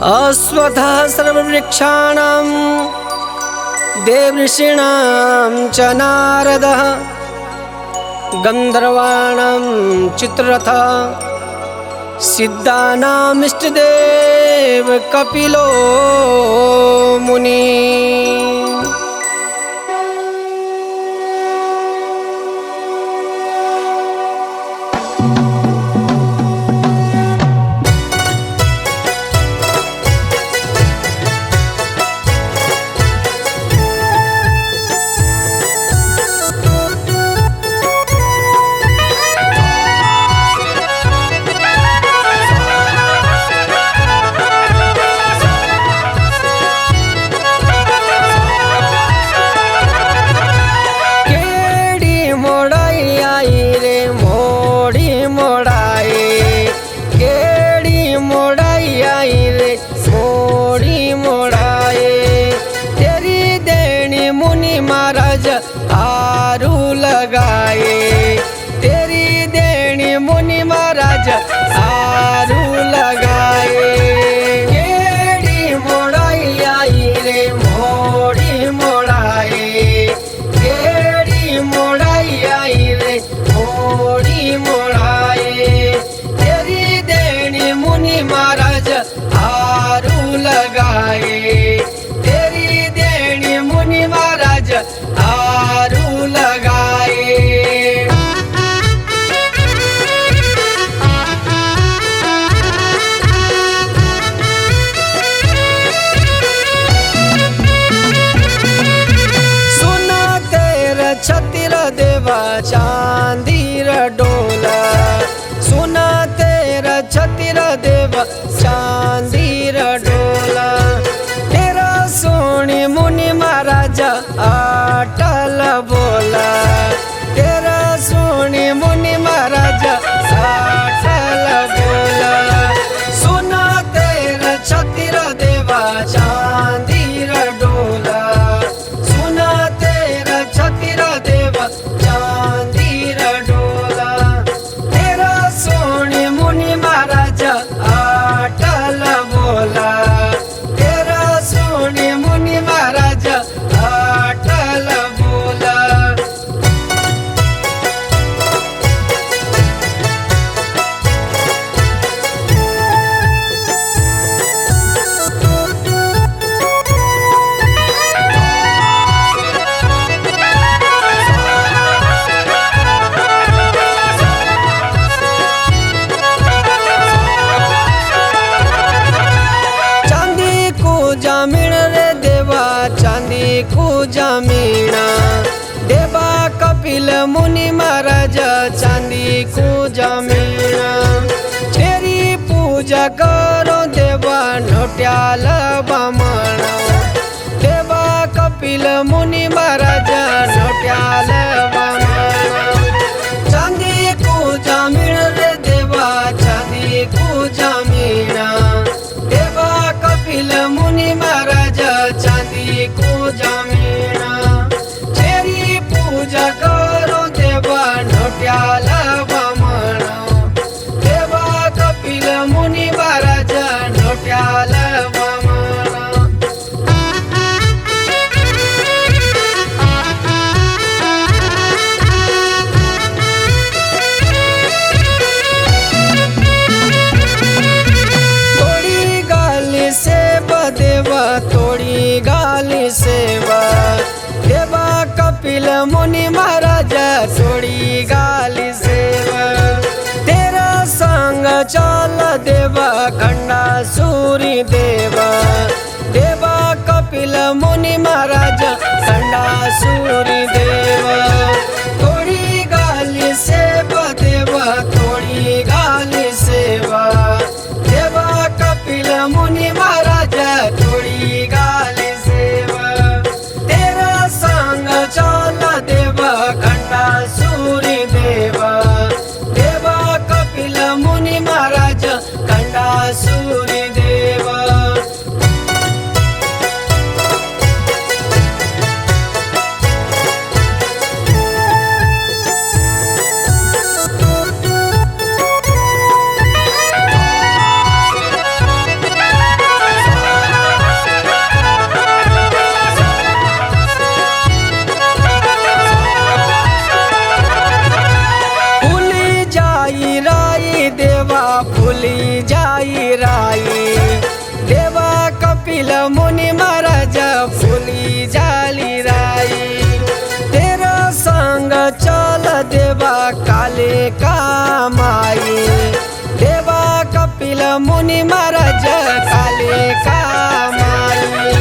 अस्वतः सर्ववृक्षाणां देवऋषीणां च नारदः गन्धर्वाणां चित्ररथः सिद्धानां इष्टदेव कपिलो मुनि। आरू लगाए तेरी देनी मुनि महाराज आरू लगाए। केड़ी मोड़ाई आई रे मोड़ी मोड़ाए, केड़ी मोड़ाई आई रे मोड़ी मोड़ाए। तेरी देनी मुनि महाराज आरू लगाए, तेरी देनी मुनि महाराज आरू लगाए। सुना तेरा छतिर देवा चांदीर डोला, सुना तेरा छतिर देवा चांदीर डोला। तेरा सोनी मुनि महाराजा अटल बोला, तेरा सोनी मुनि महाराजा अटल बोला। सुना तेरा छतिर देवा चांदीर डोला, सुना तेरा छतिर देवा चांदीर डोला। तेरा सोनी मुनि महाराजा अटल बोला, तेरा सोनी मुनि महाराजा अटल बोला। चांदी को जामीन रे देवा, चांदी को जामीना देवा कपिल मुनि महाराजा चांदी को जामीना। तेरी पूजा करो देवा नोट्याल बामणा, देवा कपिल मुनि महाराजा नोट्याल बामणा। चांदी को जामीन रे देवा, चांदी को जामीना देवा कपिल मुनि महाराजा चांदी को जामीना। तेरी पूजा करो देवा नोट्याल बामणा, देवा कपिल मुनि महाराजा नोट्याल बामणा। देवा तोड़ी गाली सेवा, देवा कपिल मुनि महाराजा तोड़ी गाली सेवा। तेरा संग चल देवा खंडा सूरी देवा, देवा कपिल मुनि महाराजा खंडा सूरी देवा। तोड़ी गाली सेवा देवा, तोड़ी गाली सेवा, देवा कपिल मुनि महाराजा तोड़ी गाली सेवा। तेरा संग चल देवा खंडा सूरी देवा, देवा कपिल मुनि महाराजा खंडा सूरी देवा। मुनी महाराज काले का माई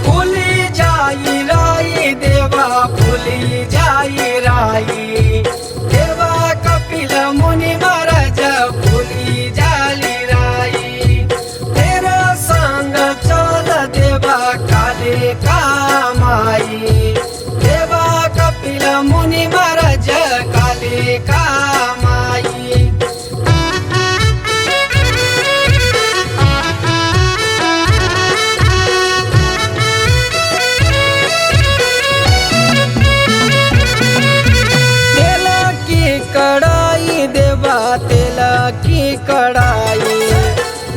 फुली जाई राई देवा फुली जाई राई देवा कपिल मुनी महाराज फुली जाली राई तेरा संग चल देवा काले का माई देवा कपिल मुनी महाराज काले का माई कड़ाई देवा तेला की कड़ाई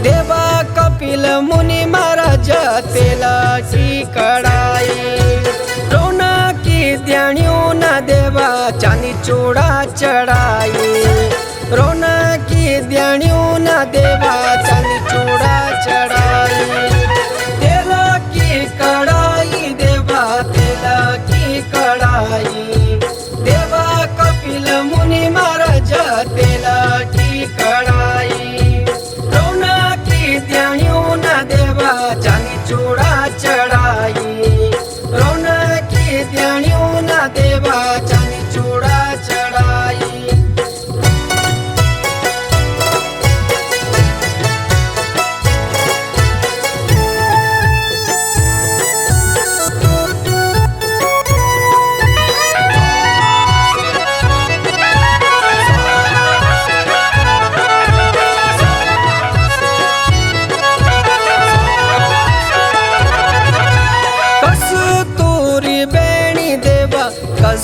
देवा कपिल मुनि महाराज तेला की कड़ाई रोना की ध्यानियों न देवा चांदी चूड़ा चढ़ाई रोना की ध्यानियों न देवा चांदी चूड़ा चढ़ाई तेला की कड़ाई देवा तेला की कड़ाई देवा कपिल मुनि महाराज तेला की कड़ाई रोना की ध्यानियों न देवा चांदी चूड़ा चढ़ाई रोना की ध्यानियों न देवा चांदी चूड़ा चढ़ाई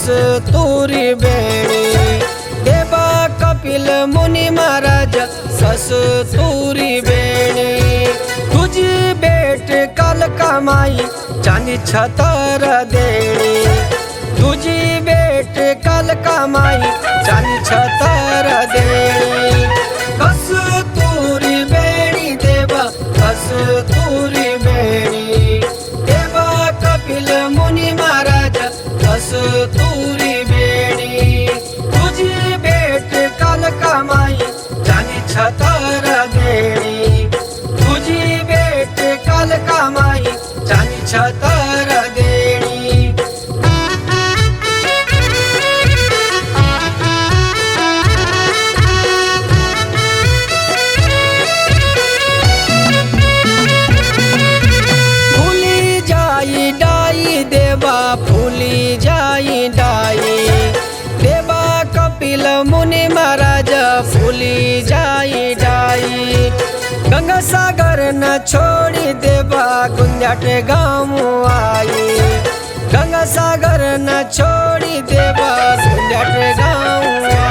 कस्तूरी बेणी देवा कपिल मुनि महाराज कस्तूरी बेणी तुझी भेट काल कमाई चांदी छतर देणी तुझी भेट काल कमाई चांदी छतर देणी कस्तूरी बेणी देवा कस्तूरी बेणी देवा कपिल मुनि महाराज कस्तूरी बेणी तुझी भेट काल कमाई चांदी छतर देणी तुझी भेट काल कमाई चांदी छतर देणी फुली जाई डाई देवा फुली जाई डाई देवा कपिल मुनि महाराज फुली जाई डाई गंगा सागर न छोड़ी देवा गुंजाट गाँव आई गंगा सागर न छोड़ी देवा गुंजाट गाँव